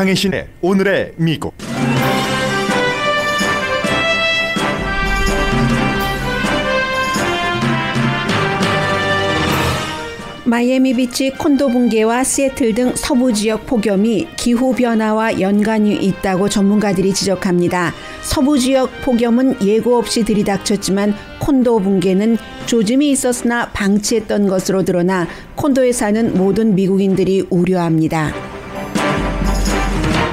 강혜신의 오늘의 미국. 마이애미 비치 콘도 붕괴와 시애틀 등 서부 지역 폭염이 기후변화와 연관이 있다고 전문가들이 지적합니다. 서부 지역 폭염은 예고 없이 들이닥쳤지만 콘도 붕괴는 조짐이 있었으나 방치했던 것으로 드러나 콘도에 사는 모든 미국인들이 우려합니다.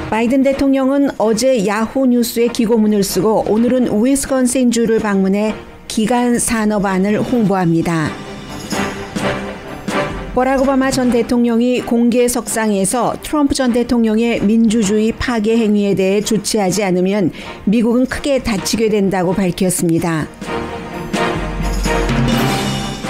바이든 대통령은 어제 야후 뉴스에 기고문을 쓰고 오늘은 위스콘신주를 방문해 기간 산업안을 홍보합니다. 버락 오바마 전 대통령이 공개 석상에서 트럼프 전 대통령의 민주주의 파괴 행위에 대해 조치하지 않으면 미국은 크게 다치게 된다고 밝혔습니다.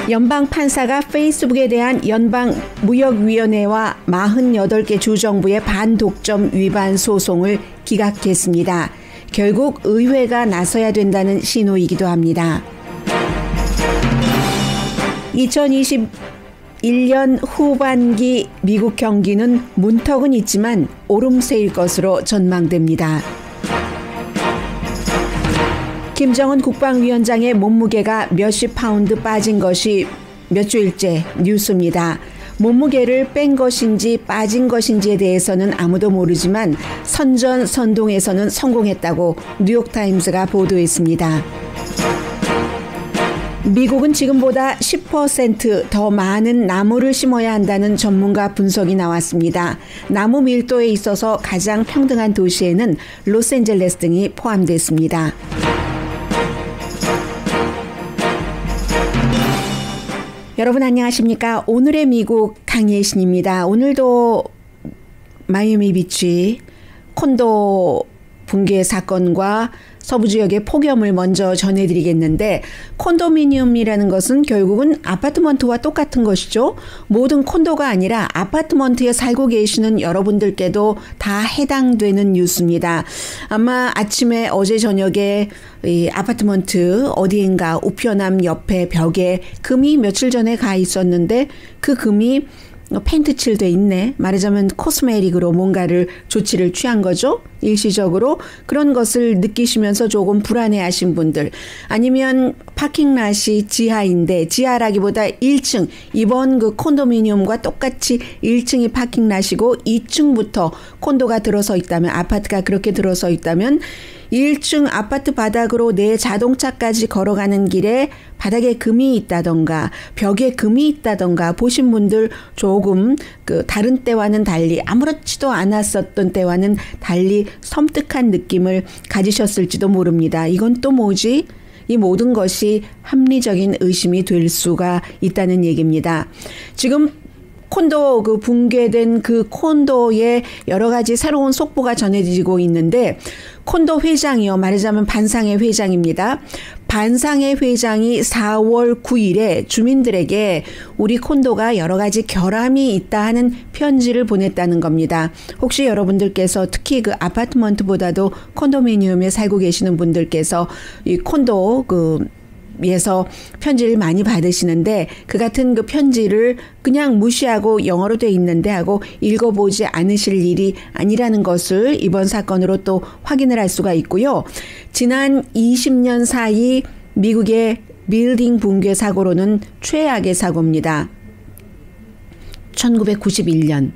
연방 판사가 페이스북에 대한 연방 무역위원회와 48개 주정부의 반독점 위반 소송을 기각했습니다. 결국 의회가 나서야 된다는 신호이기도 합니다. 2021년 후반기 미국 경기는 문턱은 있지만 오름세일 것으로 전망됩니다. 김정은 국방위원장의 몸무게가 몇십 파운드 빠진 것이 몇 주일째 뉴스입니다. 몸무게를 뺀 것인지 빠진 것인지에 대해서는 아무도 모르지만 선전선동에서는 성공했다고 뉴욕타임스가 보도했습니다. 미국은 지금보다 10% 더 많은 나무를 심어야 한다는 전문가 분석이 나왔습니다. 나무 밀도에 있어서 가장 평등한 도시에는 로스앤젤레스 등이 포함됐습니다. 여러분 안녕하십니까? 오늘의 미국 강예신입니다. 오늘도 마이애미 비치 콘도 붕괴 사건과 서부 지역의 폭염을 먼저 전해드리겠는데, 콘도미니엄이라는 것은 결국은 아파트먼트와 똑같은 것이죠. 모든 콘도가 아니라 아파트먼트에 살고 계시는 여러분들께도 다 해당되는 뉴스입니다. 아마 아침에 어제 저녁에 이 아파트먼트 어디인가 우편함 옆에 벽에 금이 며칠 전에 가 있었는데 그 금이 페인트 칠돼 있네. 말하자면 코스메틱으로 뭔가를 조치를 취한 거죠. 일시적으로. 그런 것을 느끼시면서 조금 불안해하신 분들, 아니면 파킹랏이 지하인데 지하라기보다 1층, 이번 그 콘도미니엄과 똑같이 1층이 파킹랏이고 2층부터 콘도가 들어서 있다면, 아파트가 그렇게 들어서 있다면 1층 아파트 바닥으로 내 자동차까지 걸어가는 길에 바닥에 금이 있다던가 벽에 금이 있다던가 보신 분들 조금 그 다른 때와는 달리, 아무렇지도 않았었던 때와는 달리 섬뜩한 느낌을 가지셨을지도 모릅니다. 이건 또 뭐지? 이 모든 것이 합리적인 의심이 될 수가 있다는 얘기입니다. 지금 콘도 그 붕괴된 그 콘도에 여러 가지 새로운 속보가 전해지고 있는데, 콘도 회장이요, 말하자면 반상회 회장입니다. 반상회 회장이 4월 9일에 주민들에게 우리 콘도가 여러 가지 결함이 있다 하는 편지를 보냈다는 겁니다. 혹시 여러분들께서 특히 그 아파트먼트보다도 콘도미니엄에 살고 계시는 분들께서 이 콘도 에서 편지를 많이 받으시는데, 그 같은 그 편지를 그냥 무시하고 영어로 돼 있는데 하고 읽어보지 않으실 일이 아니라는 것을 이번 사건으로 또 확인을 할 수가 있고요. 지난 20년 사이 미국의 빌딩 붕괴 사고로는 최악의 사고입니다. 1991년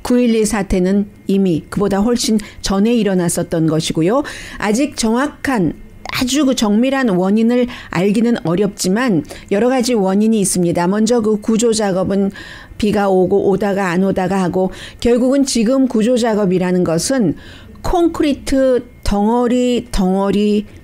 9.11 사태는 이미 그보다 훨씬 전에 일어났었던 것이고요. 아직 정확한 아주 그 정밀한 원인을 알기는 어렵지만 여러 가지 원인이 있습니다. 먼저 그 구조 작업은 비가 오고 오다가 안 오다가 하고, 결국은 지금 구조 작업이라는 것은 콘크리트 덩어리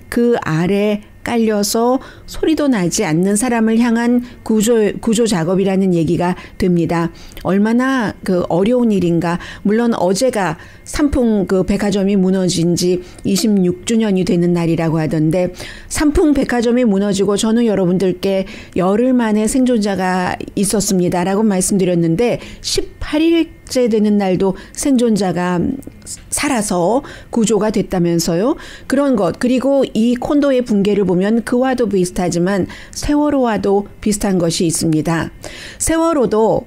그 아래 깔려서 소리도 나지 않는 사람을 향한 구조 작업이라는 얘기가 됩니다. 얼마나 그 어려운 일인가. 물론 어제가 삼풍 그 백화점이 무너진 지 26주년이 되는 날이라고 하던데, 삼풍 백화점이 무너지고 저는 여러분들께 열흘 만에 생존자가 있었습니다라고 말씀드렸는데, 18일째 되는 날도 생존자가 살아서 구조가 됐다면서요. 그런 것, 그리고 이 콘도의 붕괴를 보면 그와도 비슷하지만 세월호와도 비슷한 것이 있습니다. 세월호도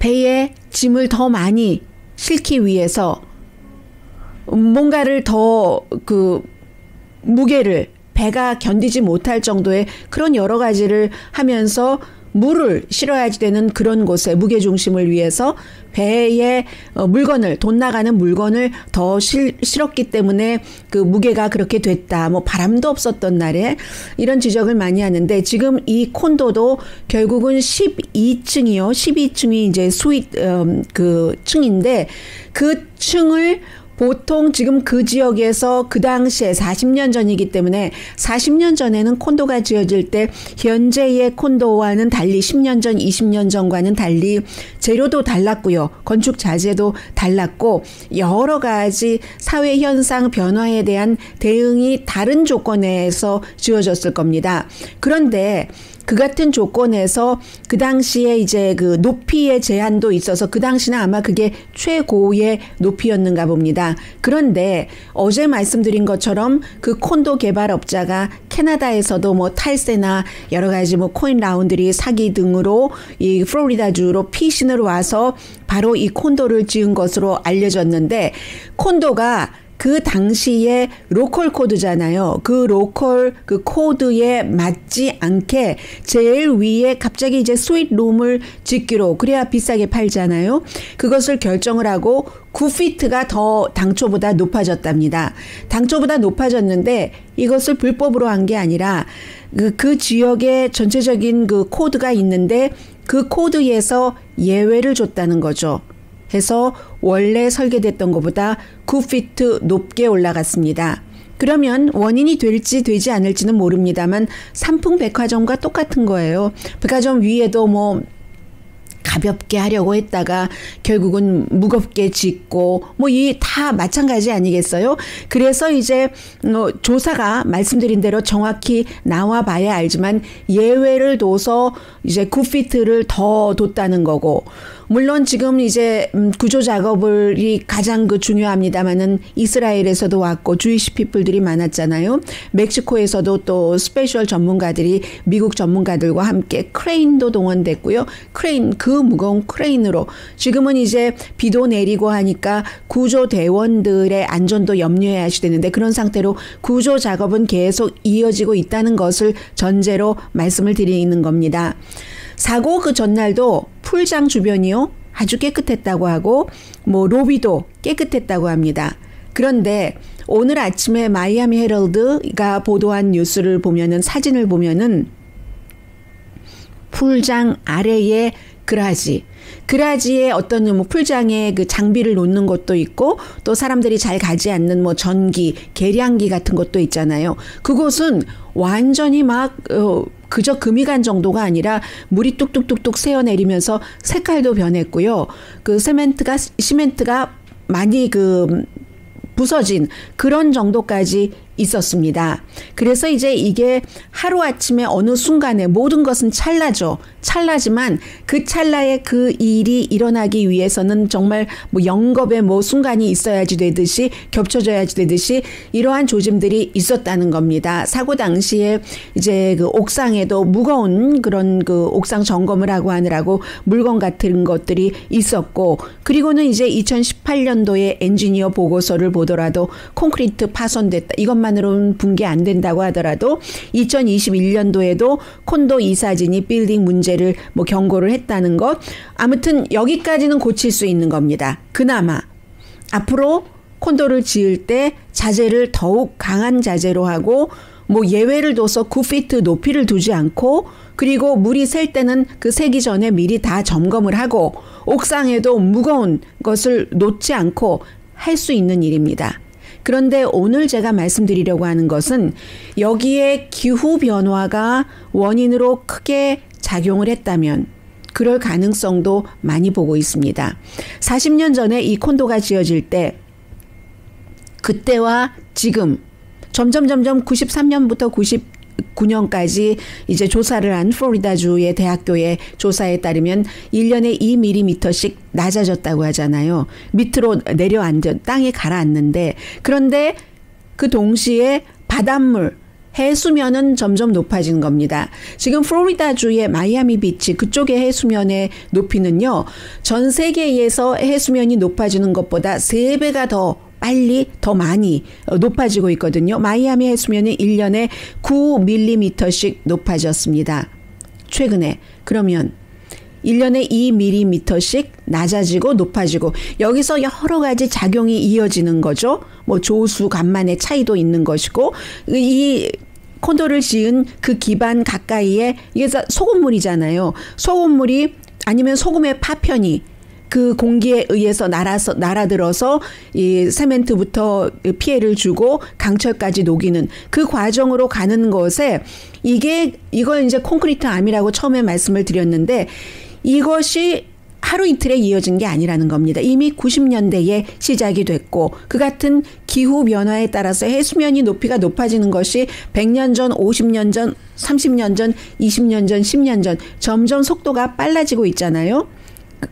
배에 짐을 더 많이 싣기 위해서 뭔가를 더 그 무게를 배가 견디지 못할 정도의 그런 여러 가지를 하면서 물을 실어야지 되는 그런 곳에 무게중심을 위해서 배에 물건을, 돈 나가는 물건을 더 실었기 때문에 그 무게가 그렇게 됐다. 뭐 바람도 없었던 날에 이런 지적을 많이 하는데, 지금 이 콘도도 결국은 12층이요. 12층이 이제 스윗 그 층인데, 그 층을 보통 지금 그 지역에서 그 당시에 40년 전이기 때문에 40년 전에는 콘도가 지어질 때 현재의 콘도와는 달리 10년 전, 20년 전과는 달리 재료도 달랐고요. 건축 자재도 달랐고 여러 가지 사회 현상 변화에 대한 대응이 다른 조건에서 지어졌을 겁니다. 그런데 그 같은 조건에서 그 당시에 이제 그 높이의 제한도 있어서 그 당시는 아마 그게 최고의 높이였는가 봅니다. 그런데 어제 말씀드린 것처럼 그 콘도 개발업자가 캐나다에서도 뭐 탈세나 여러 가지 뭐 코인 라운드리 사기 등으로 이 플로리다주로 피신을 와서 바로 이 콘도를 지은 것으로 알려졌는데, 콘도가 그 당시에 로컬 코드잖아요. 그 로컬 그 코드에 맞지 않게 제일 위에 갑자기 이제 스윗룸을 짓기로, 그래야 비싸게 팔잖아요. 그것을 결정을 하고 9피트가 더 당초보다 높아졌답니다. 당초보다 높아졌는데 이것을 불법으로 한 게 아니라 그 지역의 전체적인 그 코드가 있는데 그 코드에서 예외를 줬다는 거죠. 해서 원래 설계됐던 것보다 9피트 높게 올라갔습니다. 그러면 원인이 될지 되지 않을지는 모릅니다만 삼풍 백화점과 똑같은 거예요. 백화점 위에도 뭐 가볍게 하려고 했다가 결국은 무겁게 짓고 뭐 이 다 마찬가지 아니겠어요? 그래서 이제 조사가 말씀드린 대로 정확히 나와 봐야 알지만 예외를 둬서 이제 9피트를 더 뒀다는 거고, 물론 지금 이제 구조 작업이 가장 그 중요합니다만은 이스라엘에서도 왔고 주이시 피플들이 많았잖아요. 멕시코에서도 또 스페셜 전문가들이 미국 전문가들과 함께 크레인도 동원됐고요. 크레인, 그 무거운 크레인으로 지금은 이제 비도 내리고 하니까 구조대원들의 안전도 염려해야 하시 되는데, 그런 상태로 구조 작업은 계속 이어지고 있다는 것을 전제로 말씀을 드리는 겁니다. 사고 그 전날도 풀장 주변이요 아주 깨끗했다고 하고 뭐 로비도 깨끗했다고 합니다. 그런데 오늘 아침에 마이애미 헤럴드가 보도한 뉴스를 보면은, 사진을 보면은 풀장 아래에 그라지에 어떤 뭐 풀장에 그 장비를 놓는 것도 있고 또 사람들이 잘 가지 않는 뭐 전기, 계량기 같은 것도 있잖아요. 그곳은 완전히 막 그저 금이 간 정도가 아니라 물이 뚝뚝뚝뚝 새어내리면서 색깔도 변했고요. 그 시멘트가 많이 그 부서진 그런 정도까지 있었습니다. 그래서 이제 이게 하루아침에 어느 순간에 모든 것은 찰나죠. 찰나지만 그 찰나에 그 일이 일어나기 위해서는 정말 뭐 영겁의 뭐 순간이 있어야지 되듯이, 겹쳐져야지 되듯이 이러한 조짐들이 있었다는 겁니다. 사고 당시에 이제 그 옥상에도 무거운 그런 그 옥상 점검을 하고 하느라고 물건 같은 것들이 있었고, 그리고는 이제 2018년도에 엔지니어 보고서를 보더라도 콘크리트 파손됐다, 이것만으로는 붕괴 안 된다고 하더라도 2021년도에도 콘도 이사진이 빌딩 문제를 뭐 경고를 했다는 것, 아무튼 여기까지는 고칠 수 있는 겁니다. 그나마 앞으로 콘도를 지을 때 자재를 더욱 강한 자재로 하고 뭐 예외를 둬서 9피트 높이를 두지 않고, 그리고 물이 셀 때는 그 새기 전에 미리 다 점검을 하고 옥상에도 무거운 것을 놓지 않고 할 수 있는 일입니다. 그런데 오늘 제가 말씀드리려고 하는 것은 여기에 기후 변화가 원인으로 크게 작용을 했다면 그럴 가능성도 많이 보고 있습니다. 40년 전에 이 콘도가 지어질 때 그때와 지금 점점 93년부터 99년까지 이제 조사를 한 플로리다주의 대학교의 조사에 따르면 1년에 2mm씩 낮아졌다고 하잖아요. 밑으로 내려앉아 땅에 가라앉는데, 그런데 그 동시에 바닷물, 해수면은 점점 높아지는 겁니다. 지금 플로리다주의 마이애미 비치 그쪽의 해수면의 높이는요. 전 세계에서 해수면이 높아지는 것보다 3배가 더 빨리 더 많이 높아지고 있거든요. 마이애미 해수면이 1년에 9mm씩 높아졌습니다. 최근에. 그러면 1년에 2mm씩 낮아지고 높아지고 여기서 여러 가지 작용이 이어지는 거죠. 뭐 조수 간만의 차이도 있는 것이고 이 콘도를 지은 그 기반 가까이에 이게 소금물이잖아요. 소금물이 아니면 소금의 파편이 그 공기에 의해서 날아들어서 이 세멘트부터 피해를 주고 강철까지 녹이는 그 과정으로 가는 것에 이걸 이제 콘크리트 암이라고 처음에 말씀을 드렸는데 이것이 하루 이틀에 이어진 게 아니라는 겁니다. 이미 90년대에 시작이 됐고 그 같은 기후 변화에 따라서 해수면이 높이가 높아지는 것이 100년 전, 50년 전, 30년 전, 20년 전, 10년 전 점점 속도가 빨라지고 있잖아요.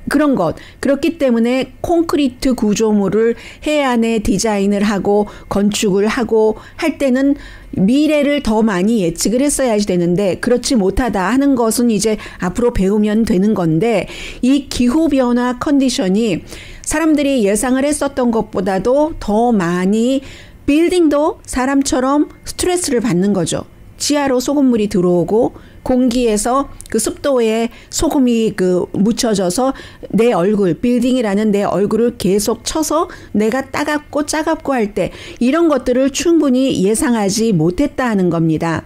그런 것. 그렇기 때문에 콘크리트 구조물을 해안에 디자인을 하고 건축을 하고 할 때는 미래를 더 많이 예측을 했어야지 되는데 그렇지 못하다 하는 것은 이제 앞으로 배우면 되는 건데 이 기후변화 컨디션이 사람들이 예상을 했었던 것보다도 더 많이 빌딩도 사람처럼 스트레스를 받는 거죠. 지하로 소금물이 들어오고 공기에서 그 습도에 소금이 묻혀져서 내 얼굴, 빌딩이라는 내 얼굴을 계속 쳐서 내가 따갑고 차갑고 할 때 이런 것들을 충분히 예상하지 못했다 하는 겁니다.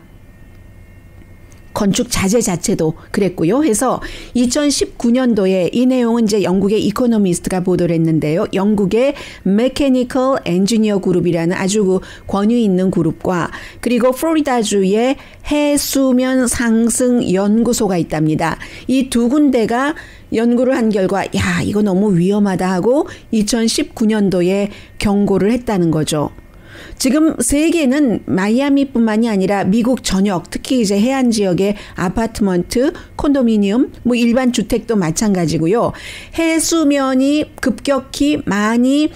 건축 자재 자체도 그랬고요. 해서 2019년도에 이 내용은 이제 영국의 이코노미스트가 보도를 했는데요. 영국의 메케니컬 엔지니어 그룹이라는 아주 권위 있는 그룹과 그리고 플로리다주의 해수면 상승 연구소가 있답니다. 이 두 군데가 연구를 한 결과 야 이거 너무 위험하다 하고 2019년도에 경고를 했다는 거죠. 지금 세계는 마이애미뿐만이 아니라 미국 전역 특히 이제 해안 지역의 아파트먼트, 콘도미니엄, 뭐 일반 주택도 마찬가지고요. 해수면이 급격히 많이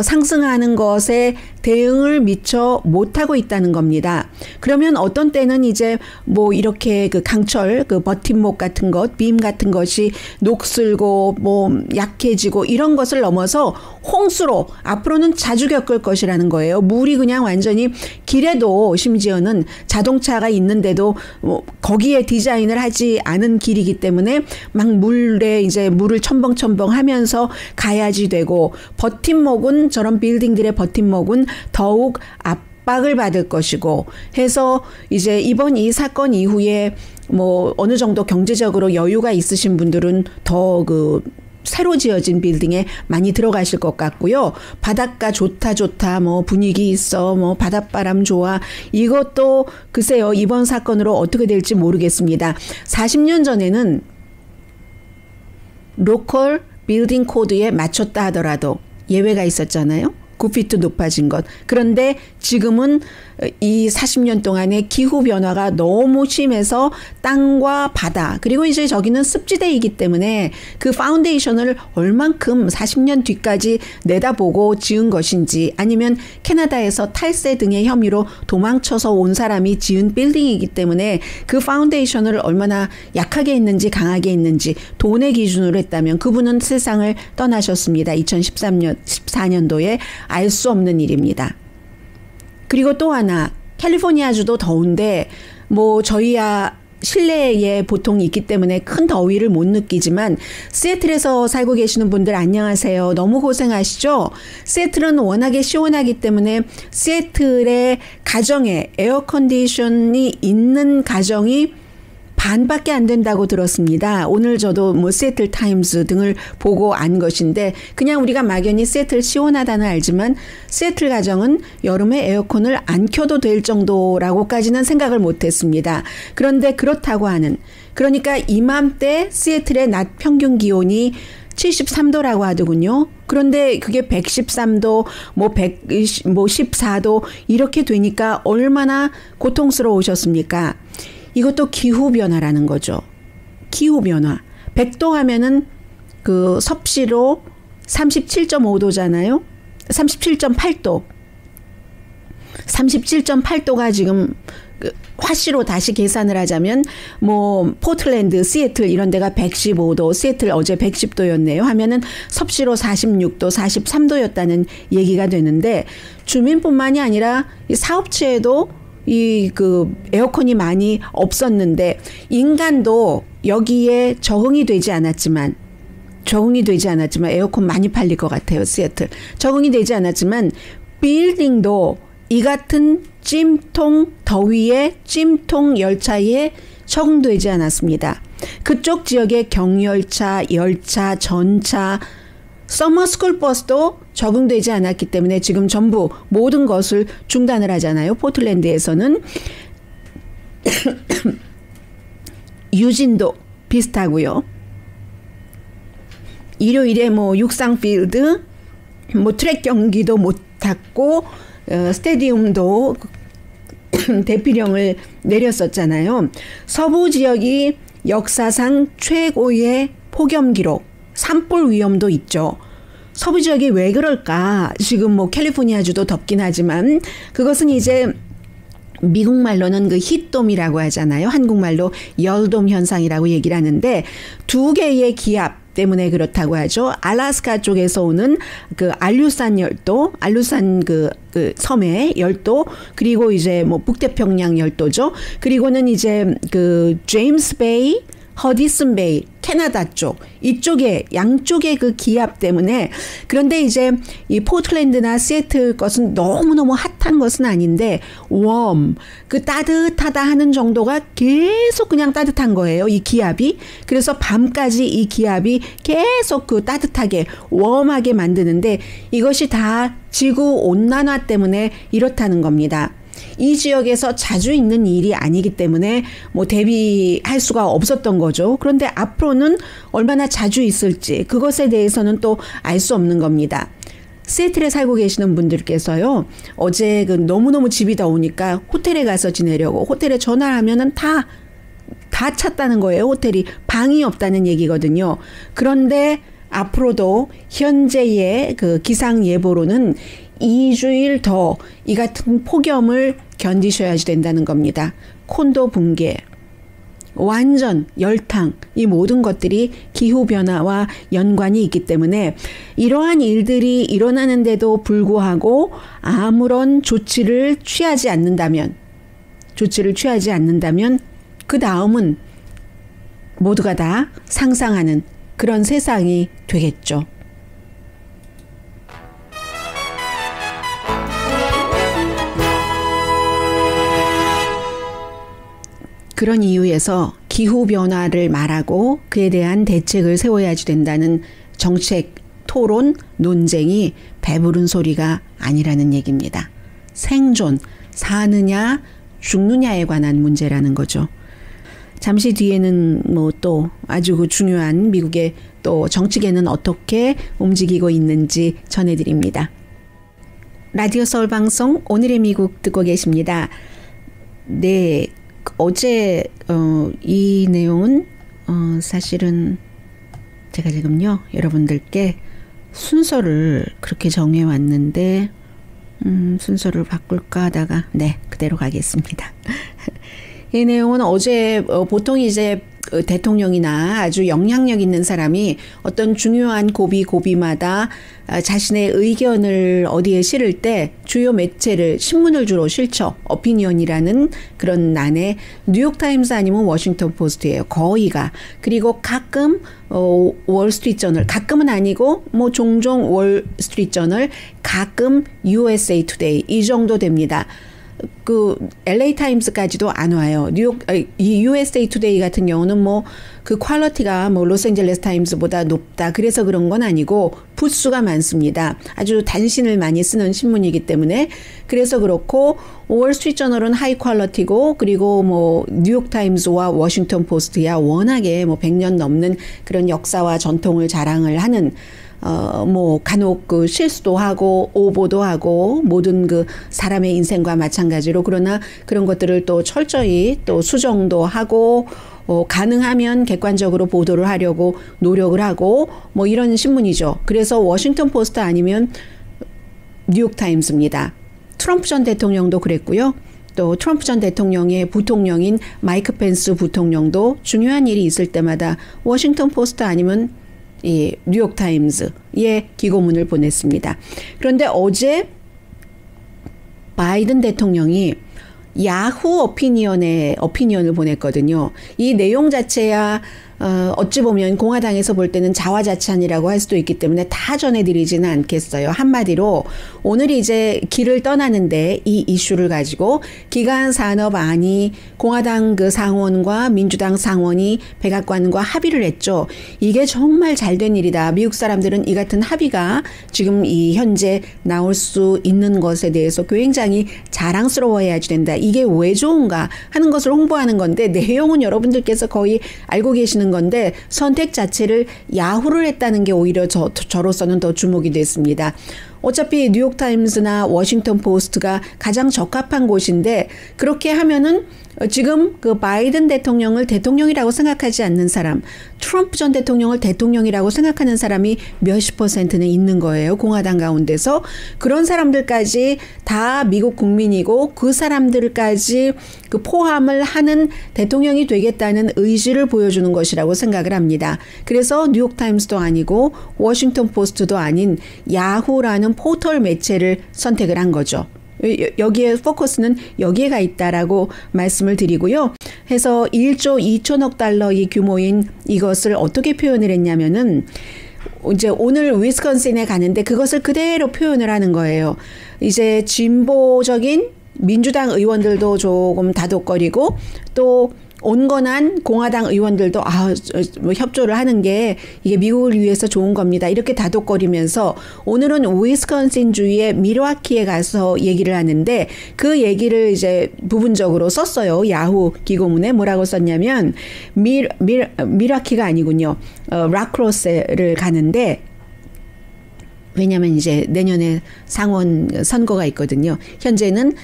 상승하는 것에 대응을 미처 못하고 있다는 겁니다. 그러면 어떤 때는 이제 뭐 이렇게 강철, 버팀목 같은 것, 빔 같은 것이 녹슬고 뭐 약해지고 이런 것을 넘어서 홍수로 앞으로는 자주 겪을 것이라는 거예요. 물이 그냥 완전히 길에도 심지어는 자동차가 있는데도 뭐 거기에 디자인을 하지 않은 길이기 때문에 막 물에 이제 물을 첨벙첨벙 하면서 가야지 되고 버팀목은 저런 빌딩들의 버팀목은 더욱 압박을 받을 것이고 해서 이제 이번 이 사건 이후에 뭐 어느 정도 경제적으로 여유가 있으신 분들은 더 새로 지어진 빌딩에 많이 들어가실 것 같고요. 바닷가 좋다 뭐 분위기 있어 뭐 바닷바람 좋아 이것도 글쎄요 이번 사건으로 어떻게 될지 모르겠습니다. 40년 전에는 로컬 빌딩 코드에 맞췄다 하더라도 예외가 있었잖아요. 9피트 높아진 것. 그런데 지금은 이 40년 동안의 기후변화가 너무 심해서 땅과 바다 그리고 이제 저기는 습지대이기 때문에 그 파운데이션을 얼만큼 40년 뒤까지 내다보고 지은 것인지 아니면 캐나다에서 탈세 등의 혐의로 도망쳐서 온 사람이 지은 빌딩이기 때문에 그 파운데이션을 얼마나 약하게 했는지 강하게 했는지 돈의 기준으로 했다면 그분은 세상을 떠나셨습니다. 2014년도에 알 수 없는 일입니다. 그리고 또 하나 캘리포니아주도 더운데 뭐 저희야 실내에 보통 있기 때문에 큰 더위를 못 느끼지만 시애틀에서 살고 계시는 분들 안녕하세요. 너무 고생하시죠? 시애틀은 워낙에 시원하기 때문에 시애틀의 가정에 에어컨디션이 있는 가정이 반밖에 안 된다고 들었습니다. 오늘 저도 뭐 시애틀 타임즈 등을 보고 안 것인데 그냥 우리가 막연히 시애틀 시원하다는 알지만 시애틀 가정은 여름에 에어컨을 안 켜도 될 정도라고까지는 생각을 못했습니다. 그런데 그렇다고 하는 그러니까 이맘때 시애틀의 낮 평균 기온이 73도라고 하더군요. 그런데 그게 113도, 뭐 14도 이렇게 되니까 얼마나 고통스러우셨습니까? 이것도 기후변화라는 거죠. 기후변화. 100도 하면은 섭씨로 37.5도잖아요. 37.8도. 37.8도가 지금 화씨로 다시 계산을 하자면 뭐 포틀랜드, 시애틀 이런 데가 115도, 시애틀 어제 110도였네요. 하면은 섭씨로 46도, 43도였다는 얘기가 되는데 주민뿐만이 아니라 이 사업체에도 이 그 에어컨이 많이 없었는데 인간도 여기에 적응이 되지 않았지만 에어컨 많이 팔릴 것 같아요. 시애틀. 적응이 되지 않았지만 빌딩도 이 같은 찜통 더위에 찜통 열차에 적응되지 않았습니다. 그쪽 지역의 경열차, 열차, 전차, 서머스쿨 버스도 적응되지 않았기 때문에 지금 전부 모든 것을 중단을 하잖아요. 포틀랜드에서는. 유진도 비슷하고요. 일요일에 뭐 육상 필드, 뭐 트랙 경기도 못했고 스테디움도 대피령을 내렸었잖아요. 서부 지역이 역사상 최고의 폭염 기록, 산불 위험도 있죠. 서부 지역이 왜 그럴까? 지금 뭐 캘리포니아주도 덥긴 하지만 그것은 이제 미국 말로는 그 힛돔이라고 하잖아요. 한국말로 열돔 현상이라고 얘기를 하는데 두 개의 기압 때문에 그렇다고 하죠. 알래스카 쪽에서 오는 그 알류산 열도, 알류산 그 섬의 열도, 그리고 이제 뭐 북태평양 열도죠. 그리고는 이제 그 제임스 베이, 허디슨 베이, 캐나다 쪽, 이쪽에 양쪽의 그 기압 때문에. 그런데 이제 이 포틀랜드나 시애틀 것은 너무너무 핫한 것은 아닌데 그 따뜻하다 하는 정도가 계속 그냥 따뜻한 거예요. 이 기압이. 그래서 밤까지 이 기압이 계속 그 따뜻하게 웜하게 만드는데 이것이 다 지구 온난화 때문에 이렇다는 겁니다. 이 지역에서 자주 있는 일이 아니기 때문에 뭐 대비할 수가 없었던 거죠. 그런데 앞으로는 얼마나 자주 있을지 그것에 대해서는 또 알 수 없는 겁니다. 시애틀에 살고 계시는 분들께서요, 어제 그 너무너무 집이 더우니까 호텔에 가서 지내려고 호텔에 전화하면은 다 찼다는 거예요. 호텔이 방이 없다는 얘기거든요. 그런데 앞으로도 현재의 그 기상 예보로는 2주일 더 이 같은 폭염을 견디셔야지 된다는 겁니다. 콘도 붕괴, 완전 열탕, 이 모든 것들이 기후변화와 연관이 있기 때문에 이러한 일들이 일어나는데도 불구하고 아무런 조치를 취하지 않는다면 그 다음은 모두가 다 상상하는 그런 세상이 되겠죠. 그런 이유에서 기후변화를 말하고 그에 대한 대책을 세워야지 된다는 정책, 토론, 논쟁이 배부른 소리가 아니라는 얘기입니다. 생존, 사느냐 죽느냐에 관한 문제라는 거죠. 잠시 뒤에는 뭐 또 아주 중요한 미국의 또 정치계는 어떻게 움직이고 있는지 전해드립니다. 라디오 서울 방송 오늘의 미국 듣고 계십니다. 네. 어제 이 내용은 사실은 제가 지금요 여러분들께 순서를 그렇게 정해 왔는데 순서를 바꿀까 하다가 네 그대로 가겠습니다. 이 내용은 어제 보통 이제 대통령이나 아주 영향력 있는 사람이 어떤 중요한 고비마다 자신의 의견을 어디에 실을 때 주요 매체를 신문을 주로 실죠. 어피니언이라는 그런 난에 뉴욕타임스 아니면 워싱턴 포스트예요. 거의가. 그리고 가끔 월스트리트저널, 가끔은 아니고 뭐 종종 월스트리트저널, 가끔 USA 투데이 이 정도 됩니다. 그 LA 타임스까지도 안 와요. 이 USA 투데이 같은 경우는 뭐 그 퀄리티가 뭐 로스앤젤레스 타임스보다 높다. 그래서 그런 건 아니고 부수가 많습니다. 아주 단신을 많이 쓰는 신문이기 때문에 그래서 그렇고 월스트리트 저널은 하이 퀄리티고 그리고 뭐 뉴욕 타임스와 워싱턴 포스트야 워낙에 뭐 100년 넘는 그런 역사와 전통을 자랑을 하는 뭐 간혹 그 실수도 하고 오보도 하고 모든 그 사람의 인생과 마찬가지로 그러나 그런 것들을 또 철저히 또 수정도 하고 가능하면 객관적으로 보도를 하려고 노력을 하고 뭐 이런 신문이죠. 그래서 워싱턴 포스트 아니면 뉴욕 타임스입니다. 트럼프 전 대통령도 그랬고요. 또 트럼프 전 대통령의 부통령인 마이크 펜스 부통령도 중요한 일이 있을 때마다 워싱턴 포스트 아니면 이 뉴욕 타임즈에 기고문을 보냈습니다. 그런데 어제 바이든 대통령이 야후 어피니언을 보냈거든요. 이 내용 자체야 어찌 보면 공화당에서 볼 때는 자화자찬이라고 할 수도 있기 때문에 다 전해드리지는 않겠어요. 한마디로 오늘 이제 길을 떠나는데 이 이슈를 가지고 기간 산업안이 공화당 그 상원과 민주당 상원이 백악관과 합의를 했죠. 이게 정말 잘된 일이다. 미국 사람들은 이 같은 합의가 지금 이 현재 나올 수 있는 것에 대해서 굉장히 자랑스러워해야지 된다. 이게 왜 좋은가 하는 것을 홍보하는 건데 내용은 여러분들께서 거의 알고 계시는 건데 선택 자체를 야후를 했다는 게 오히려 저로서는 더 주목이 됐습니다. 어차피 뉴욕타임스나 워싱턴 포스트가 가장 적합한 곳인데 그렇게 하면은 지금 그 바이든 대통령을 대통령이라고 생각하지 않는 사람, 트럼프 전 대통령을 대통령이라고 생각하는 사람이 몇십 %는 있는 거예요. 공화당 가운데서. 그런 사람들까지 다 미국 국민이고 그 사람들까지 그 포함을 하는 대통령이 되겠다는 의지를 보여주는 것이라고 생각을 합니다. 그래서 뉴욕타임스도 아니고 워싱턴 포스트도 아닌 야후라는 포털 매체를 선택을 한 거죠. 여기에 포커스는 여기에 가 있다라고 말씀을 드리고요. 해서 1조 2천억 달러 이 규모인 이것을 어떻게 표현을 했냐면은 이제 오늘 위스콘신에 가는데 그것을 그대로 표현을 하는 거예요. 이제 진보적인 민주당 의원들도 조금 다독거리고 또 온건한 공화당 의원들도 뭐 협조를 하는 게 이게 미국을 위해서 좋은 겁니다. 이렇게 다독거리면서 오늘은 위스콘신 주의 밀워키에 가서 얘기를 하는데 그 얘기를 이제 부분적으로 썼어요. 야후 기고문에 뭐라고 썼냐면 밀워키가 아니군요. 라크로스를 가는데 왜냐하면 이제 내년에 상원 선거가 있거든요. 현재는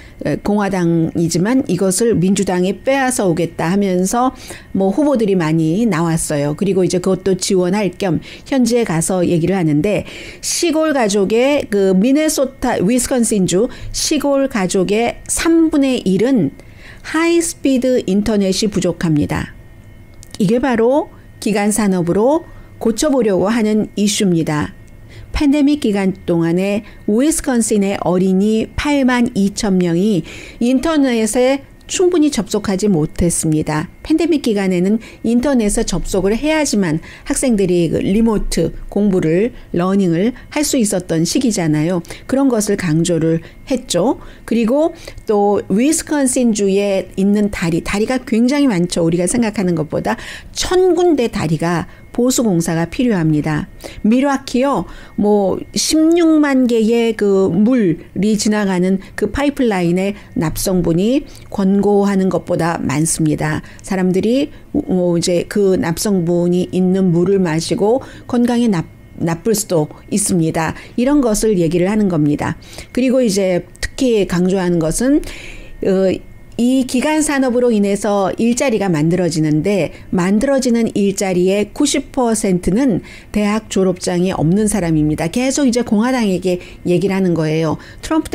공화당이지만 이것을 민주당에 빼앗아 오겠다 하면서 뭐 후보들이 많이 나왔어요. 그리고 이제 그것도 지원할 겸 현지에 가서 얘기를 하는데 시골 가족의 그 미네소타 위스콘신주 시골 가족의 3분의 1은 하이스피드 인터넷이 부족합니다. 이게 바로 기간 산업으로 고쳐보려고 하는 이슈입니다. 팬데믹 기간 동안에 위스콘신의 어린이 8만 2천 명이 인터넷에 충분히 접속하지 못했습니다. 팬데믹 기간에는 인터넷에 접속을 해야지만 학생들이 그 리모트 공부를 러닝을 할 수 있었던 시기잖아요. 그런 것을 강조를 했죠. 그리고 또 위스콘신주에 있는 다리가 굉장히 많죠. 우리가 생각하는 것보다 1,000군데 다리가 보수공사가 필요합니다. 밀워키요, 뭐 16만 개의 그 물이 지나가는 그 파이프라인의 납성분이 권고하는 것보다 많습니다. 사람들이 이제 그 납성분이 있는 물을 마시고 건강에 나쁠 수도 있습니다. 이런 것을 얘기를 하는 겁니다. 그리고 이제 특히 강조하는 것은 이 기간 산업으로 인해서 일자리가 만들어지는데 만들어지는 일자리의 90%는 대학 졸업장이 없는 사람입니다. 계속 이제 공화당에게 얘기를 하는 거예요. 트럼프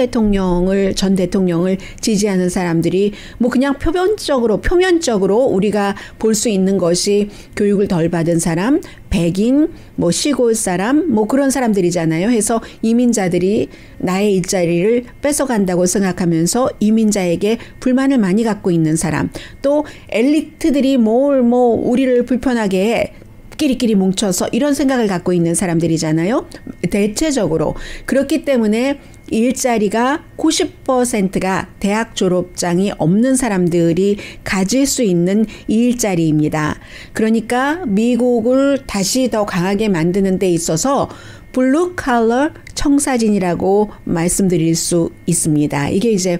전 대통령을 지지하는 사람들이 뭐 그냥 표면적으로 우리가 볼 수 있는 것이 교육을 덜 받은 사람, 백인, 뭐 시골 사람, 뭐 그런 사람들이잖아요. 해서 이민자들이 나의 일자리를 뺏어간다고 생각하면서 이민자에게 불만을 많이 갖고 있는 사람, 또 엘리트들이 우리를 불편하게 해. 끼리끼리 뭉쳐서 이런 생각을 갖고 있는 사람들이잖아요. 대체적으로. 그렇기 때문에 일자리가 90%가 대학 졸업장이 없는 사람들이 가질 수 있는 일자리입니다. 그러니까 미국을 다시 더 강하게 만드는 데 있어서 블루 칼러 청사진이라고 말씀드릴 수 있습니다. 이게 이제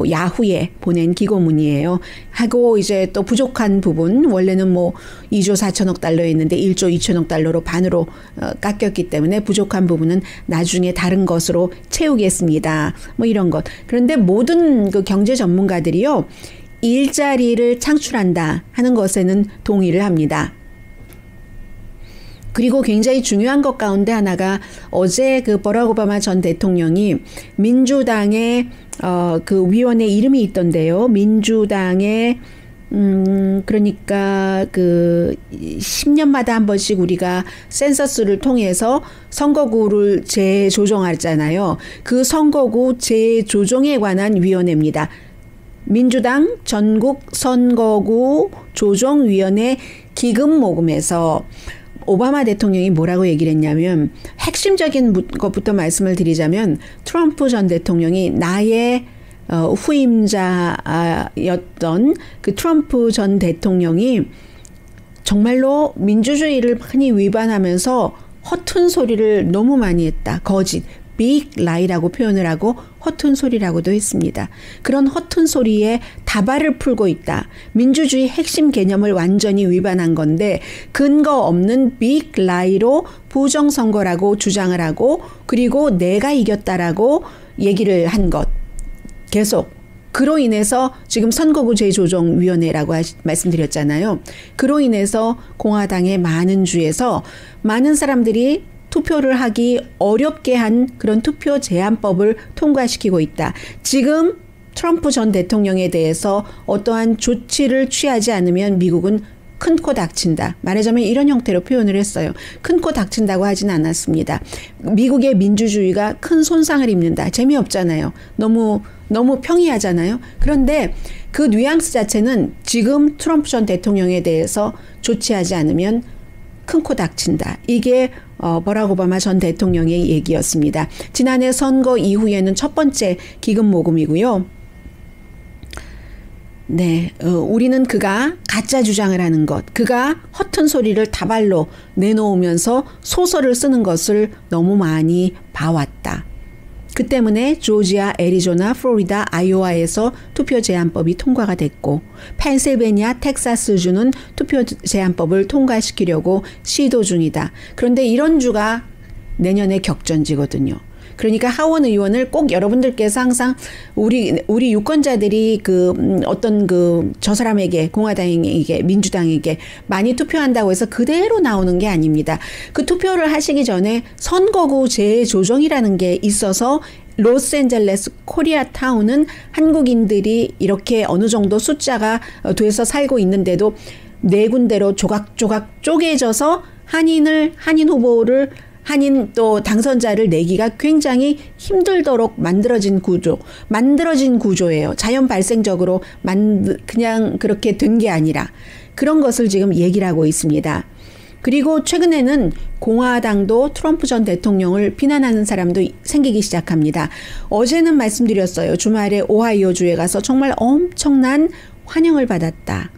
야후에 보낸 기고문이에요. 하고 이제 또 부족한 부분, 원래는 뭐 2조 4천억 달러였는데 1조 2천억 달러로 반으로 깎였기 때문에 부족한 부분은 나중에 다른 것으로 채우겠습니다. 뭐 이런 것. 그런데 모든 그 경제 전문가들이요, 일자리를 창출한다 하는 것에는 동의를 합니다. 그리고 굉장히 중요한 것 가운데 하나가 어제 그 버락 오바마 전 대통령이 민주당의 그 위원회 이름이 있던데요. 민주당의 그러니까 그 10년마다 한 번씩 우리가 센서스를 통해서 선거구를 재조정하잖아요. 그 선거구 재조정에 관한 위원회입니다. 민주당 전국 선거구 조정위원회 기금 모금에서 오바마 대통령이 뭐라고 얘기를 했냐면, 핵심적인 것부터 말씀을 드리자면 트럼프 전 대통령이 나의 후임자였던 그 트럼프 전 대통령이 정말로 민주주의를 많이 위반하면서 허튼 소리를 너무 많이 했다. 거짓, 빅 라이라고 표현을 하고 허튼 소리라고도 했습니다. 그런 허튼 소리에 다발을 풀고 있다. 민주주의 핵심 개념을 완전히 위반한 건데 근거 없는 빅 라이로 부정선거라고 주장을 하고, 그리고 내가 이겼다라고 얘기를 한 것. 계속 그로 인해서 지금 선거구 재조정위원회라고 말씀드렸잖아요. 그로 인해서 공화당의 많은 주에서 많은 사람들이 투표를 하기 어렵게 한 그런 투표 제한법을 통과시키고 있다. 지금 트럼프 전 대통령에 대해서 어떠한 조치를 취하지 않으면 미국은 큰 코 닥친다. 말하자면 이런 형태로 표현을 했어요. 큰 코 닥친다고 하진 않았습니다. 미국의 민주주의가 큰 손상을 입는다. 재미없잖아요. 너무 평이하잖아요. 그런데 그 뉘앙스 자체는 지금 트럼프 전 대통령에 대해서 조치하지 않으면 큰 코 닥친다. 이게 버락 오바마 전 대통령의 얘기였습니다. 지난해 선거 이후에는 첫 번째 기금 모금이고요. 네, 우리는 그가 가짜 주장을 하는 것, 그가 허튼 소리를 다발로 내놓으면서 소설을 쓰는 것을 너무 많이 봐왔다. 그 때문에 조지아, 애리조나, 플로리다, 아이오와에서 투표 제한법이 통과가 됐고, 펜실베니아, 텍사스주는 투표 제한법을 통과시키려고 시도 중이다. 그런데 이런 주가 내년에 격전지거든요. 그러니까 하원 의원을 꼭 여러분들께서 항상 우리 유권자들이 어떤 저 사람에게, 공화당에게, 민주당에게 많이 투표한다고 해서 그대로 나오는 게 아닙니다. 그 투표를 하시기 전에 선거구 재조정이라는 게 있어서 로스앤젤레스 코리아타운은 한국인들이 이렇게 어느 정도 숫자가 돼서 살고 있는데도 네 군데로 조각조각 쪼개져서 한인 후보를, 한인 또 당선자를 내기가 굉장히 힘들도록 만들어진 구조예요. 자연 발생적으로 그냥 그렇게 된 게 아니라 그런 것을 지금 얘기를 하고 있습니다. 그리고 최근에는 공화당도 트럼프 전 대통령을 비난하는 사람도 생기기 시작합니다. 어제는 말씀드렸어요. 주말에 오하이오주에 가서 정말 엄청난 환영을 받았다.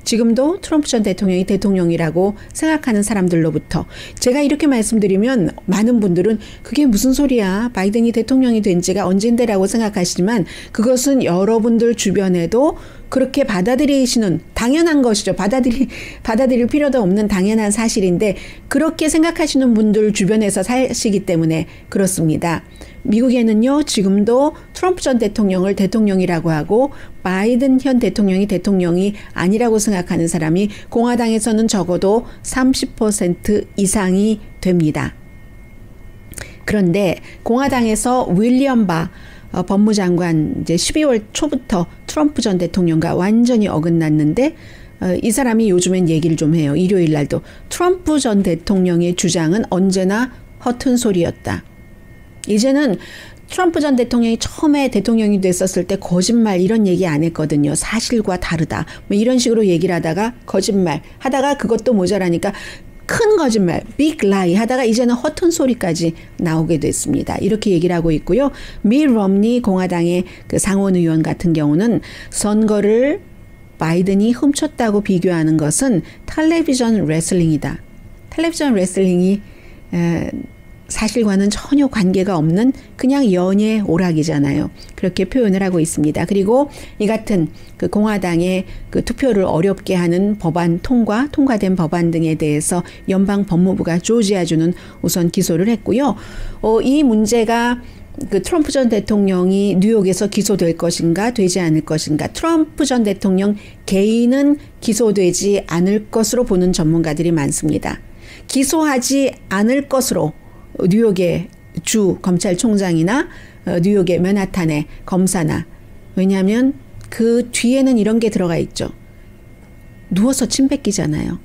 지금도 트럼프 전 대통령이 대통령이라고 생각하는 사람들로부터. 제가 이렇게 말씀드리면 많은 분들은 그게 무슨 소리야, 바이든이 대통령이 된 지가 언젠데라고 생각하시지만 그것은 여러분들 주변에도 그렇게 받아들이시는 당연한 것이죠. 받아들일 필요도 없는 당연한 사실인데 그렇게 생각하시는 분들 주변에서 사시기 때문에 그렇습니다. 미국에는요, 지금도 트럼프 전 대통령을 대통령이라고 하고 바이든 현 대통령이 아니라고 생각하는 사람이 공화당에서는 적어도 30% 이상이 됩니다. 그런데 공화당에서 윌리엄 바 법무장관 이제 12월 초부터 트럼프 전 대통령과 완전히 어긋났는데 이 사람이 요즘엔 얘기를 좀 해요. 일요일 날도 트럼프 전 대통령의 주장은 언제나 허튼 소리였다. 이제는 트럼프 전 대통령이 처음에 대통령이 됐었을 때 거짓말 이런 얘기 안 했거든요. 사실과 다르다. 뭐 이런 식으로 얘기를 하다가 거짓말 하다가 그것도 모자라니까 큰 거짓말, 빅 라이 하다가 이제는 허튼 소리까지 나오게 됐습니다. 이렇게 얘기를 하고 있고요. 미 럼니 공화당의 그 상원 의원 같은 경우는 선거를 바이든이 훔쳤다고 비교하는 것은 텔레비전 레슬링이다. 텔레비전 레슬링이 사실과는 전혀 관계가 없는 그냥 연예 오락이잖아요. 그렇게 표현을 하고 있습니다. 그리고 이 같은 그 공화당의 그 투표를 어렵게 하는 법안 통과된 법안 등에 대해서 연방 법무부가 조지아주는 우선 기소를 했고요. 이 문제가 그 트럼프 전 대통령이 뉴욕에서 기소될 것인가 되지 않을 것인가, 트럼프 전 대통령 개인은 기소되지 않을 것으로 보는 전문가들이 많습니다. 기소하지 않을 것으로 뉴욕의 주 검찰총장이나 뉴욕의 맨하탄의 검사나, 왜냐하면 그 뒤에는 이런 게 들어가 있죠. 누워서 침 뱉기잖아요.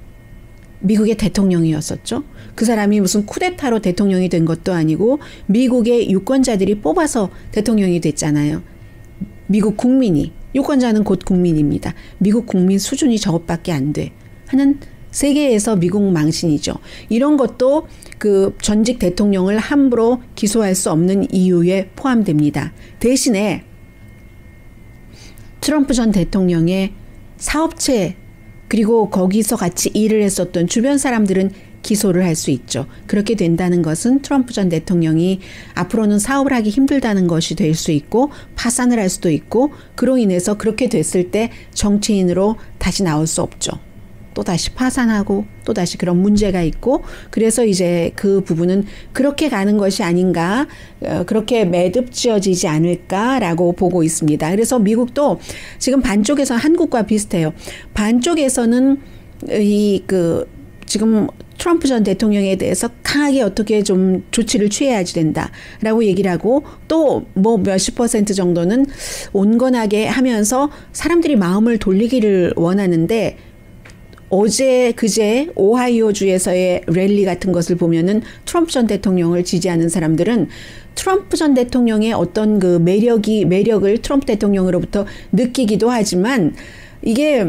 미국의 대통령이었었죠. 그 사람이 무슨 쿠데타로 대통령이 된 것도 아니고 미국의 유권자들이 뽑아서 대통령이 됐잖아요. 미국 국민이, 유권자는 곧 국민입니다. 미국 국민 수준이 저것밖에 안 돼 하는 세계에서 미국 망신이죠. 이런 것도 그 전직 대통령을 함부로 기소할 수 없는 이유에 포함됩니다. 대신에 트럼프 전 대통령의 사업체 그리고 거기서 같이 일을 했었던 주변 사람들은 기소를 할 수 있죠. 그렇게 된다는 것은 트럼프 전 대통령이 앞으로는 사업을 하기 힘들다는 것이 될 수 있고 파산을 할 수도 있고, 그로 인해서 그렇게 됐을 때 정치인으로 다시 나올 수 없죠. 또 다시 파산하고 또 다시 그런 문제가 있고, 그래서 이제 그 부분은 그렇게 가는 것이 아닌가, 그렇게 매듭지어지지 않을까라고 보고 있습니다. 그래서 미국도 지금 반쪽에서 한국과 비슷해요. 반쪽에서는 지금 트럼프 전 대통령에 대해서 강하게 어떻게 좀 조치를 취해야지 된다라고 얘기를 하고, 또 뭐 몇십 % 정도는 온건하게 하면서 사람들이 마음을 돌리기를 원하는데, 어제 그제 오하이오주에서의 랠리 같은 것을 보면은 트럼프 전 대통령을 지지하는 사람들은 트럼프 전 대통령의 어떤 그 매력을 트럼프 대통령으로부터 느끼기도 하지만, 이게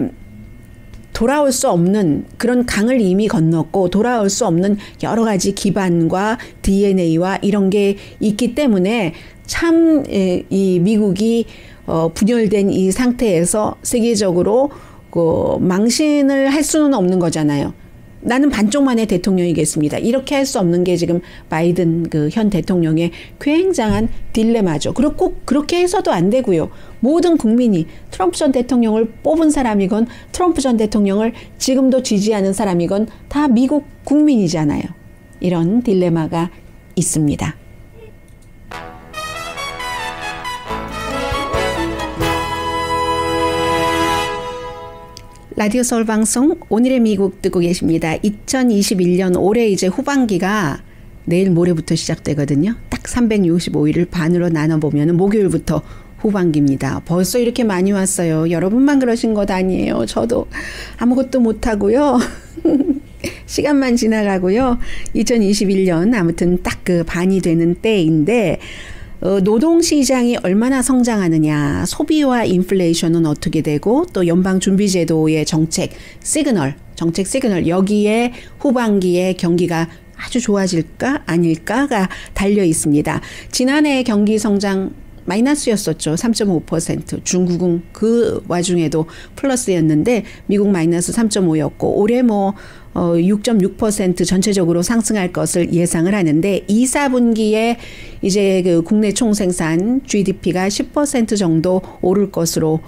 돌아올 수 없는 그런 강을 이미 건넜고 돌아올 수 없는 여러 가지 기반과 DNA와 이런 게 있기 때문에 참 이 미국이 분열된 이 상태에서 세계적으로 망신을 할 수는 없는 거잖아요. 나는 반쪽만의 대통령이겠습니다. 이렇게 할 수 없는 게 지금 바이든 그 현 대통령의 굉장한 딜레마죠. 그리고 꼭 그렇게 해서도 안 되고요. 모든 국민이 트럼프 전 대통령을 뽑은 사람이건 트럼프 전 대통령을 지금도 지지하는 사람이건 다 미국 국민이잖아요. 이런 딜레마가 있습니다. 라디오 서울 방송 오늘의 미국 듣고 계십니다. 2021년 올해 이제 후반기가 내일 모레부터 시작되거든요. 딱 365일을 반으로 나눠보면 목요일부터 후반기입니다. 벌써 이렇게 많이 왔어요. 여러분만 그러신 것 아니에요. 저도 아무것도 못하고요. 시간만 지나가고요. 2021년 아무튼 딱 그 반이 되는 때인데, 노동시장이 얼마나 성장하느냐, 소비와 인플레이션은 어떻게 되고, 또 연방준비제도의 정책 시그널, 여기에 후반기에 경기가 아주 좋아질까 아닐까가 달려 있습니다. 지난해 경기 성장 마이너스였었죠. 3.5%. 중국은 그 와중에도 플러스였는데 미국 마이너스 3.5였고 올해 6.6% 전체적으로 상승할 것을 예상을 하는데 2, 4분기에 이제 그 국내 총생산 GDP가 10% 정도 오를 것으로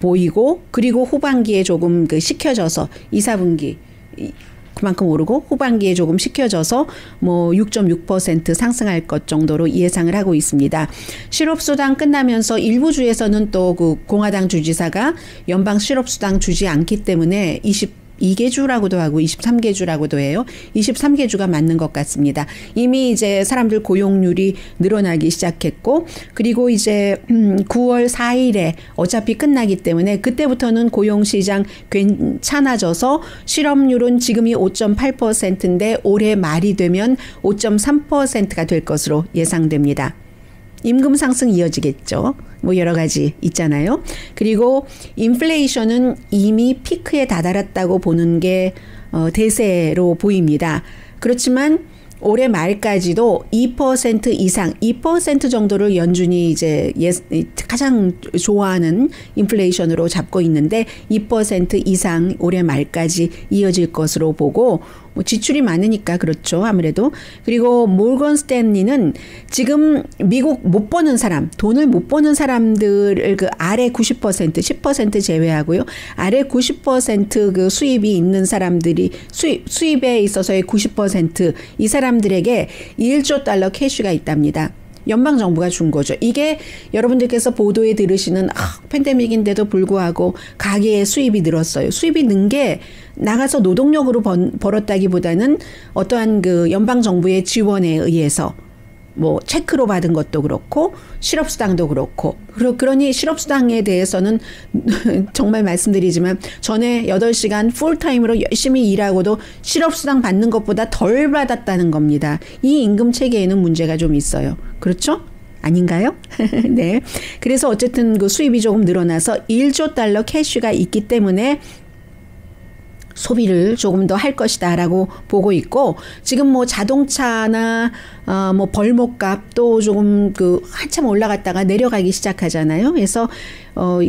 보이고, 그리고 후반기에 조금 식혀져서 2, 4분기 그만큼 오르고 후반기에 조금 식혀져서 6.6% 상승할 것 정도로 예상을 하고 있습니다. 실업수당 끝나면서 일부 주에서는 또 그 공화당 주지사가 연방 실업수당 주지 않기 때문에 22개 주라고도 하고 23개 주라고도 해요. 23개 주가 맞는 것 같습니다. 이미 이제 사람들 고용률이 늘어나기 시작했고, 그리고 이제 9월 4일에 어차피 끝나기 때문에 그때부터는 고용시장 괜찮아져서 실업률은 지금이 5.8%인데 올해 말이 되면 5.3%가 될 것으로 예상됩니다. 임금 상승 이어지겠죠. 여러 가지 있잖아요. 그리고 인플레이션은 이미 피크에 다다랐다고 보는 게 대세로 보입니다. 그렇지만 올해 말까지도 2% 이상, 2% 정도를 연준이 이제 가장 좋아하는 인플레이션으로 잡고 있는데 2% 이상 올해 말까지 이어질 것으로 보고, 지출이 많으니까 그렇죠. 아무래도. 그리고 모건 스탠리는 지금 미국 못 버는 사람, 돈을 못 버는 사람들을 그 아래 90%, 10% 제외하고요. 아래 90% 그 수입이 있는 사람들이 수입에 있어서의 90% 이 사람들에게 $1조 캐시가 있답니다. 연방정부가 준 거죠. 이게 여러분들께서 보도에 들으시는 팬데믹인데도 불구하고 가계의 수입이 늘었어요. 수입이 는 게 나가서 노동력으로 벌었다기보다는 어떠한 그 연방정부의 지원에 의해서 뭐 체크로 받은 것도 그렇고 실업수당도 그렇고 그러니 실업수당에 대해서는 정말 말씀드리지만 전에 8시간 풀타임으로 열심히 일하고도 실업수당 받는 것보다 덜 받았다는 겁니다. 이 임금 체계에는 문제가 좀 있어요. 그렇죠? 아닌가요? 네. 그래서 어쨌든 그 수입이 조금 늘어나서 1조 달러 캐시가 있기 때문에 소비를 조금 더 할 것이다라고 보고 있고, 지금 뭐 자동차나 뭐 벌목값도 조금 그 한참 올라갔다가 내려가기 시작하잖아요. 그래서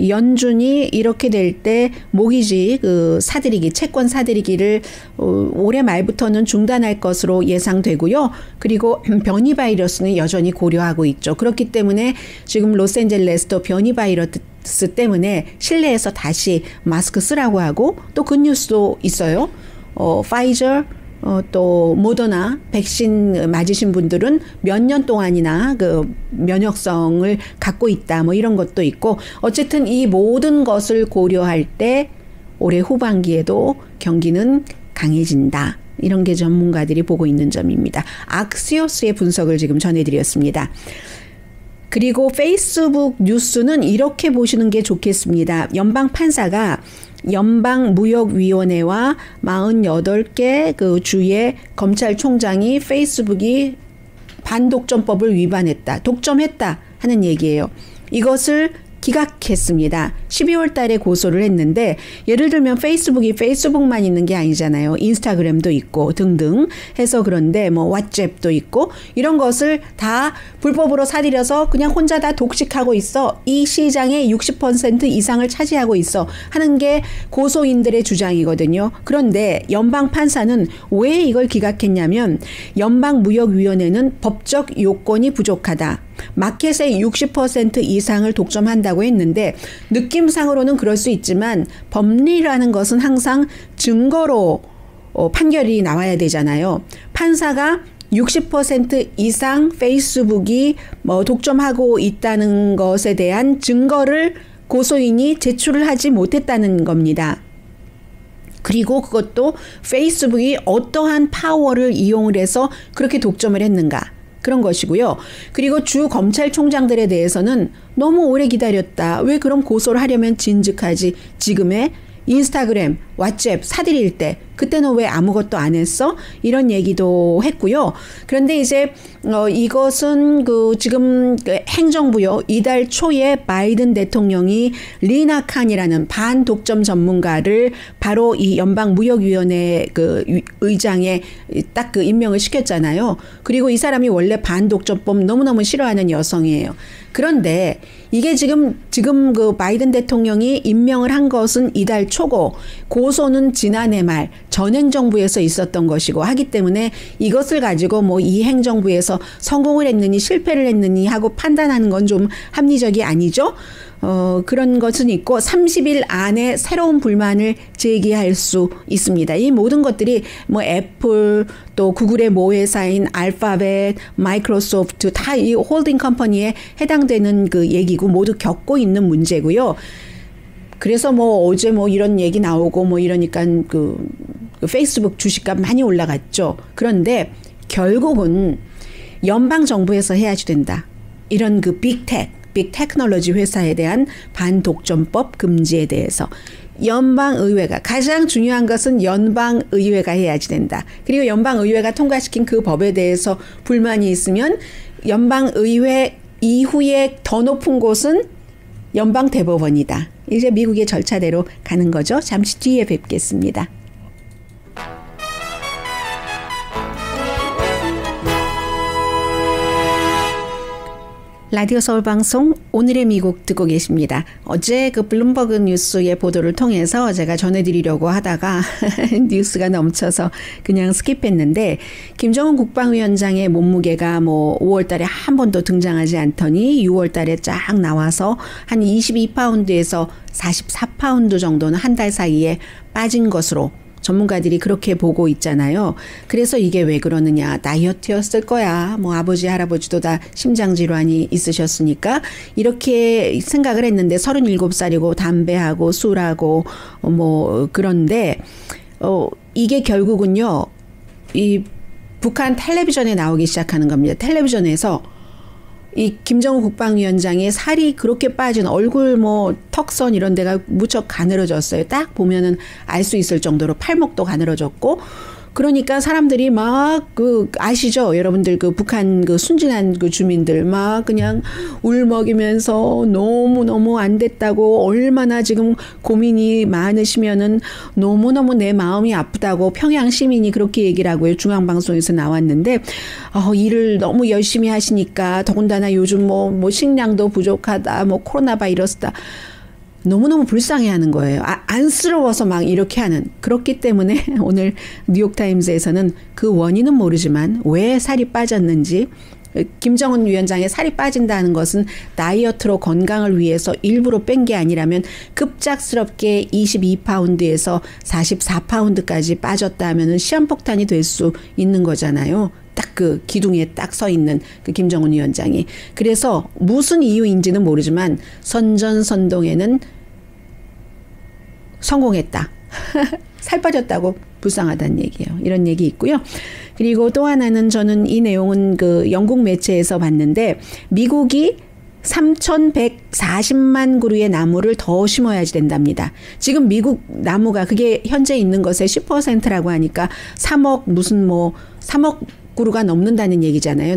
연준이 이렇게 될 때 모기지 그 사들이기, 채권 사들이기를 올해 말부터는 중단할 것으로 예상되고요. 그리고 변이 바이러스는 여전히 고려하고 있죠. 그렇기 때문에 지금 로스앤젤레스도 변이 바이러스 때문에 실내에서 다시 마스크 쓰라고 하고, 또 굿뉴스도 있어요. 파이저 또 모더나 백신 맞으신 분들은 몇 년 동안이나 그 면역성을 갖고 있다, 뭐 이런 것도 있고, 어쨌든 이 모든 것을 고려할 때 올해 후반기에도 경기는 강해진다, 이런 게 전문가들이 보고 있는 점입니다. 악시오스의 분석을 지금 전해드렸습니다. 그리고 페이스북 뉴스는 이렇게 보시는 게 좋겠습니다. 연방 판사가 연방무역위원회와 48개 그 주의 검찰총장이 페이스북이 반독점법을 위반했다, 독점했다 하는 얘기예요. 이것을 기각했습니다. 12월 달에 고소를 했는데, 예를 들면 페이스북만 있는 게 아니잖아요. 인스타그램도 있고 등등 해서, 그런데 뭐 왓츠앱도 있고, 이런 것을 다 불법으로 사들여서 그냥 혼자 다 독식하고 있어, 이 시장의 60% 이상을 차지하고 있어 하는 게 고소인들의 주장이거든요. 그런데 연방 판사는 왜 이걸 기각했냐면, 연방무역위원회는 법적 요건이 부족하다, 마켓의 60% 이상을 독점한다고 했는데, 느낌상으로는 그럴 수 있지만 법리라는 것은 항상 증거로 판결이 나와야 되잖아요. 판사가 60% 이상 페이스북이 뭐 독점하고 있다는 것에 대한 증거를 고소인이 제출을 하지 못했다는 겁니다. 그리고 그것도 페이스북이 어떠한 파워를 이용을 해서 그렇게 독점을 했는가, 그런 것이고요. 그리고 주 검찰총장들에 대해서는 너무 오래 기다렸다, 왜 그럼 고소를 하려면 진즉하지, 지금의 인스타그램, 왓츠앱 사들일 때 그때는 왜 아무것도 안 했어? 이런 얘기도 했고요. 그런데 이제 이것은 그 지금 그 행정부요, 이달 초에 바이든 대통령이 리나 칸이라는 반독점 전문가를 바로 이 연방무역위원회 그 의장에 딱 그 임명을 시켰잖아요. 그리고 이 사람이 원래 반독점법 너무너무 싫어하는 여성이에요. 그런데 이게 지금 그 바이든 대통령이 임명을 한 것은 이달 초고, 고소는 지난해 말 전 행정부에서 있었던 것이고 하기 때문에 이것을 가지고 뭐 이 행정부에서 성공을 했느니 실패를 했느니 하고 판단하는 건 좀 합리적이 아니죠. 그런 것은 있고 30일 안에 새로운 불만을 제기할 수 있습니다. 이 모든 것들이 뭐 애플, 또 구글의 모회사인 알파벳, 마이크로소프트 다 이 홀딩 컴퍼니에 해당되는 그 얘기고, 모두 겪고 있는 문제고요. 그래서 뭐 어제 뭐 이런 얘기 나오고 뭐 이러니까 그 페이스북 주식값 많이 올라갔죠. 그런데 결국은 연방 정부에서 해야지 된다, 이런 그 빅테크놀로지 회사에 대한 반독점법 금지에 대해서 연방의회가, 가장 중요한 것은 연방의회가 해야지 된다. 그리고 연방의회가 통과시킨 그 법에 대해서 불만이 있으면 연방의회 이후에 더 높은 곳은 연방대법원이다. 이제 미국의 절차대로 가는 거죠. 잠시 뒤에 뵙겠습니다. 라디오 서울 방송 오늘의 미국 듣고 계십니다. 어제 그 블룸버그 뉴스의 보도를 통해서 제가 전해드리려고 하다가 뉴스가 넘쳐서 그냥 스킵했는데, 김정은 국방위원장의 몸무게가 뭐 5월 달에 한 번도 등장하지 않더니 6월 달에 쫙 나와서 한 22파운드에서 44파운드 정도는 한 달 사이에 빠진 것으로 전문가들이 그렇게 보고 있잖아요. 그래서 이게 왜 그러느냐. 다이어트였을 거야. 뭐 아버지 할아버지도 다 심장질환이 있으셨으니까 이렇게 생각을 했는데 37살이고 담배하고 술하고 뭐 그런데 이게 결국은요. 이 북한 텔레비전에 나오기 시작하는 겁니다. 텔레비전에서 이 김정은 국방위원장의 살이 그렇게 빠진 얼굴 뭐 턱선 이런 데가 무척 가늘어졌어요. 딱 보면은 알 수 있을 정도로 팔목도 가늘어졌고 그러니까 사람들이 막 아시죠? 여러분들 북한 순진한 주민들 막 그냥 울먹이면서 너무너무 안 됐다고 얼마나 지금 고민이 많으시면은 너무너무 내 마음이 아프다고 평양 시민이 그렇게 얘기를 하고요. 중앙방송에서 나왔는데 일을 너무 열심히 하시니까 더군다나 요즘 뭐 식량도 부족하다. 뭐 코로나 바이러스다. 너무너무 불쌍해하는 거예요. 안쓰러워서 막 이렇게 하는. 그렇기 때문에 오늘 뉴욕타임즈에서는 그 원인은 모르지만 왜 살이 빠졌는지 김정은 위원장의 살이 빠진다는 것은 다이어트로 건강을 위해서 일부러 뺀 게 아니라면 급작스럽게 22파운드에서 44파운드까지 빠졌다 하면은 시한폭탄이 될 수 있는 거잖아요. 딱 기둥에 딱 서 있는 김정은 위원장이. 그래서 무슨 이유인지는 모르지만 선전선동에는 성공했다. 살 빠졌다고 불쌍하다는 얘기예요. 이런 얘기 있고요. 그리고 또 하나는 저는 이 내용은 영국 매체에서 봤는데 미국이 3,140만 그루의 나무를 더 심어야지 된답니다. 지금 미국 나무가 그게 현재 있는 것의 10%라고 하니까 3억 그루가 넘는다는 얘기잖아요.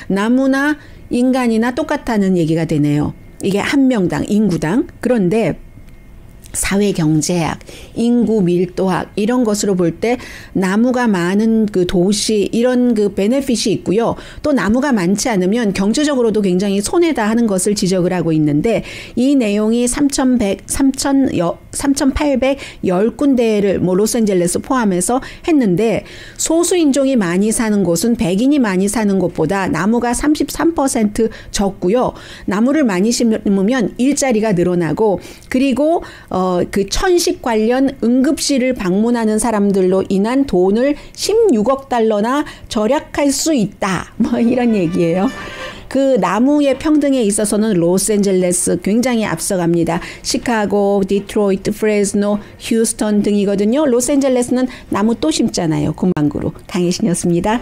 나무나 인간이나 똑같다는 얘기가 되네요. 이게 한 명당 인구당. 그런데 사회경제학, 인구 밀도학 이런 것으로 볼 때 나무가 많은 도시 이런 베네핏이 있고요. 또 나무가 많지 않으면 경제적으로도 굉장히 손해다 하는 것을 지적을 하고 있는데 이 내용이 3,810군데를 뭐 로스앤젤레스 포함해서 했는데 소수인종이 많이 사는 곳은 백인이 많이 사는 곳보다 나무가 33% 적고요. 나무를 많이 심으면 일자리가 늘어나고 그리고 천식 관련 응급실을 방문하는 사람들로 인한 돈을 16억 달러나 절약할 수 있다. 뭐 이런 얘기예요. 나무의 평등에 있어서는 로스앤젤레스 굉장히 앞서갑니다. 시카고, 디트로이트, 프레스노, 휴스턴 등이거든요. 로스앤젤레스는 나무 또 심잖아요. 군방구로. 강혜신이었습니다.